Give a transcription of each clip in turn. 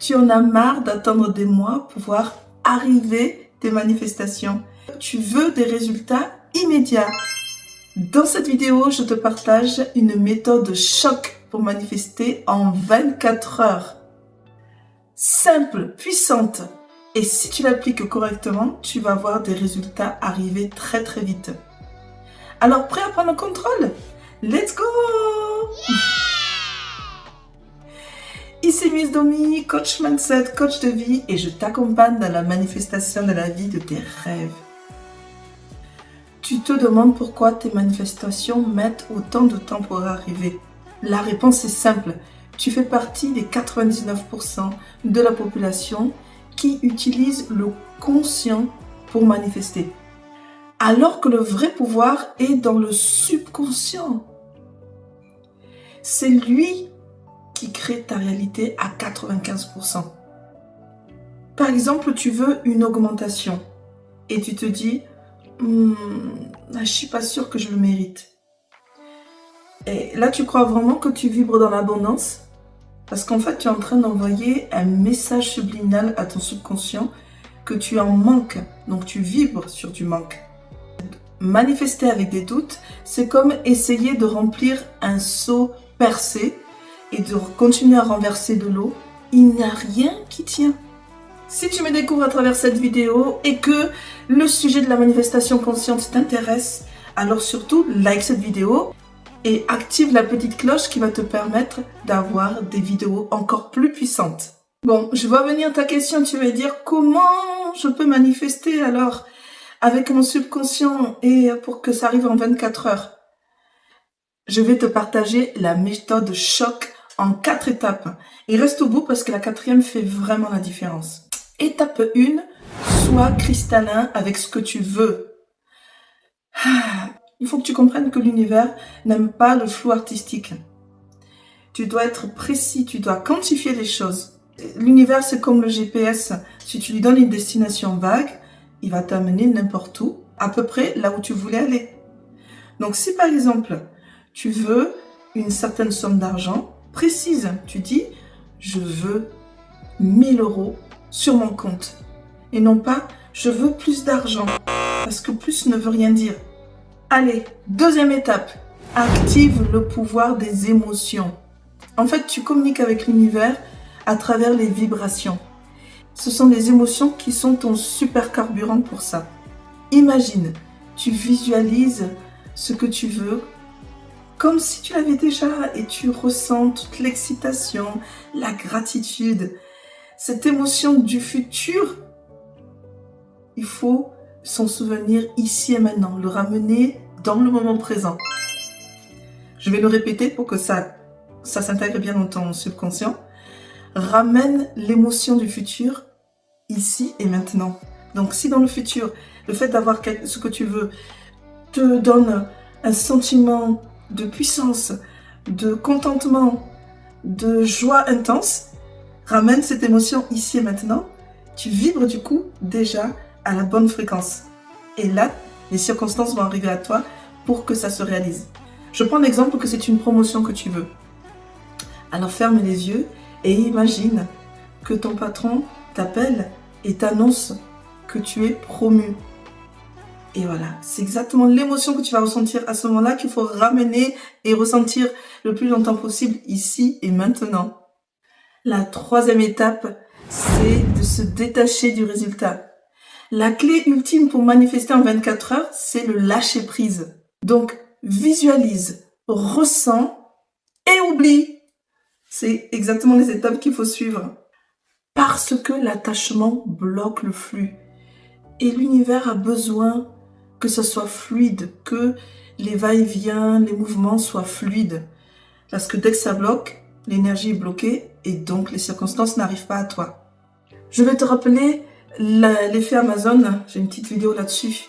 Tu en as marre d'attendre des mois pour voir arriver tes manifestations. Tu veux des résultats immédiats. Dans cette vidéo, je te partage une méthode choc pour manifester en 24 heures. Simple, puissante. Et si tu l'appliques correctement, tu vas voir des résultats arriver très très vite. Alors, prêt à prendre le contrôle? Let's go! Ici Miss Domi, coach mindset, coach de vie, et je t'accompagne dans la manifestation de la vie de tes rêves. Tu te demandes pourquoi tes manifestations mettent autant de temps pour arriver. La réponse est simple. Tu fais partie des 99% de la population qui utilise le conscient pour manifester. Alors que le vrai pouvoir est dans le subconscient. C'est lui qui crée ta réalité à 95%. Par exemple, tu veux une augmentation et tu te dis je suis pas sûre que je le mérite. Et là, tu crois vraiment que tu vibres dans l'abondance? Parce qu'en fait, tu es en train d'envoyer un message subliminal à ton subconscient que tu en manques. Donc, tu vibres sur du manque. Manifester avec des doutes, c'est comme essayer de remplir un seau percé et de continuer à renverser de l'eau. Il n'y a rien qui tient. Si tu me découvres à travers cette vidéo et que le sujet de la manifestation consciente t'intéresse, alors surtout like cette vidéo et active la petite cloche qui va te permettre d'avoir des vidéos encore plus puissantes. Bon, je vois venir ta question, tu vas dire comment je peux manifester alors avec mon subconscient et pour que ça arrive en 24 heures. Je vais te partager la méthode choc en 4 étapes. Et reste au bout parce que la 4e fait vraiment la différence. Étape 1, sois cristallin avec ce que tu veux. Il faut que tu comprennes que l'univers n'aime pas le flou artistique. Tu dois être précis, tu dois quantifier les choses. L'univers, c'est comme le GPS. Si tu lui donnes une destination vague, il va t'amener n'importe où, à peu près là où tu voulais aller. Donc si par exemple, tu veux une certaine somme d'argent précise, tu dis, je veux 1000 € sur mon compte. Et non pas, je veux plus d'argent. Parce que plus ne veut rien dire. Allez, 2e étape. Active le pouvoir des émotions. En fait, tu communiques avec l'univers à travers les vibrations. Ce sont les émotions qui sont ton super carburant pour ça. Imagine, tu visualises ce que tu veux comme si tu l'avais déjà et tu ressens toute l'excitation, la gratitude. Cette émotion du futur, il faut s'en souvenir ici et maintenant, le ramener dans le moment présent. Je vais le répéter pour que ça s'intègre bien dans ton subconscient. Ramène l'émotion du futur ici et maintenant. Donc si dans le futur, le fait d'avoir ce que tu veux te donne un sentiment de puissance, de contentement, de joie intense, ramène cette émotion ici et maintenant. Tu vibres du coup déjà à la bonne fréquence. Et là, les circonstances vont arriver à toi pour que ça se réalise. Je prends l'exemple que c'est une promotion que tu veux. Alors ferme les yeux et imagine que ton patron t'appelle et t'annonce que tu es promu. Et voilà, c'est exactement l'émotion que tu vas ressentir à ce moment-là qu'il faut ramener et ressentir le plus longtemps possible ici et maintenant. La 3e étape, c'est de se détacher du résultat. La clé ultime pour manifester en 24 heures, c'est le lâcher prise. Donc, visualise, ressens et oublie. C'est exactement les étapes qu'il faut suivre. Parce que l'attachement bloque le flux. Et l'univers a besoin que ce soit fluide, que les va-et-vient, les mouvements soient fluides. Parce que dès que ça bloque, l'énergie est bloquée et donc les circonstances n'arrivent pas à toi. Je vais te rappeler l'effet Amazon, j'ai une petite vidéo là-dessus.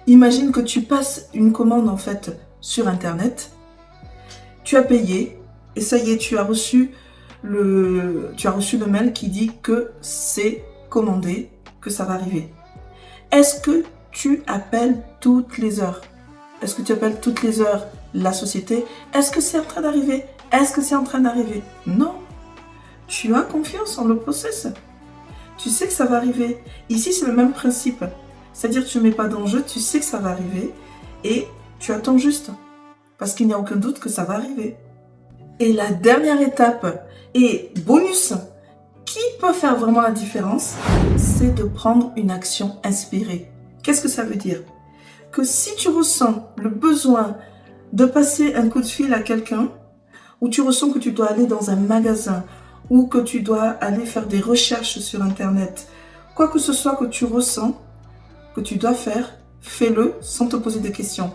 Imagine que tu passes une commande en fait sur Internet, tu as payé et ça y est, tu as reçu le mail qui dit que c'est commandé, que ça va arriver. Est-ce que tu appelles toutes les heures? Est-ce que tu appelles toutes les heures la société? Est-ce que c'est en train d'arriver? Est-ce que c'est en train d'arriver? Non. tu as confiance en le process. Tu sais que ça va arriver. Ici, c'est le même principe. C'est-à-dire que tu ne mets pas d'enjeu, tu sais que ça va arriver et tu attends juste. Parce qu'il n'y a aucun doute que ça va arriver. Et la dernière étape, et bonus, qui peut faire vraiment la différence, c'est de prendre une action inspirée. Qu'est-ce que ça veut dire? Que si tu ressens le besoin de passer un coup de fil à quelqu'un, ou tu ressens que tu dois aller dans un magasin, ou que tu dois aller faire des recherches sur Internet, quoi que ce soit que tu ressens, que tu dois faire, fais-le sans te poser de questions.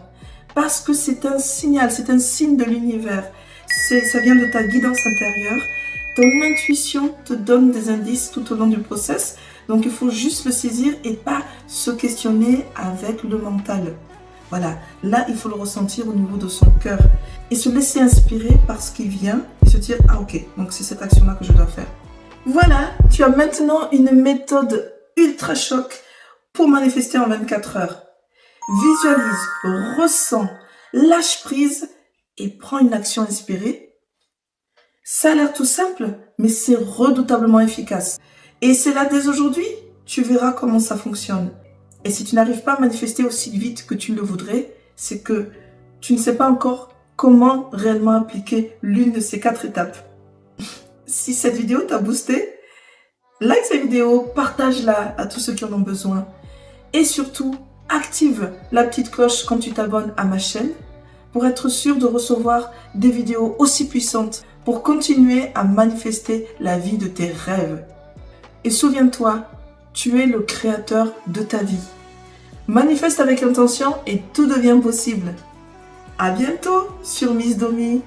Parce que c'est un signal, c'est un signe de l'univers. Ça vient de ta guidance intérieure. Ton intuition te donne des indices tout au long du process. Donc il faut juste le saisir et pas se questionner avec le mental. Voilà, là il faut le ressentir au niveau de son cœur. Et se laisser inspirer par ce qui vient et se dire, ah ok, donc c'est cette action-là que je dois faire. Voilà, tu as maintenant une méthode ultra choc pour manifester en 24 heures. Visualise, ressens, lâche prise et prends une action inspirée. Ça a l'air tout simple, mais c'est redoutablement efficace. Et c'est là dès aujourd'hui, tu verras comment ça fonctionne. Et si tu n'arrives pas à manifester aussi vite que tu le voudrais, c'est que tu ne sais pas encore comment réellement appliquer l'une de ces 4 étapes. Si cette vidéo t'a boosté, like cette vidéo, partage-la à tous ceux qui en ont besoin. Et surtout, active la petite cloche quand tu t'abonnes à ma chaîne pour être sûr de recevoir des vidéos aussi puissantes pour continuer à manifester la vie de tes rêves. Et souviens-toi, tu es le créateur de ta vie. Manifeste avec intention et tout devient possible. À bientôt sur Miss Domi.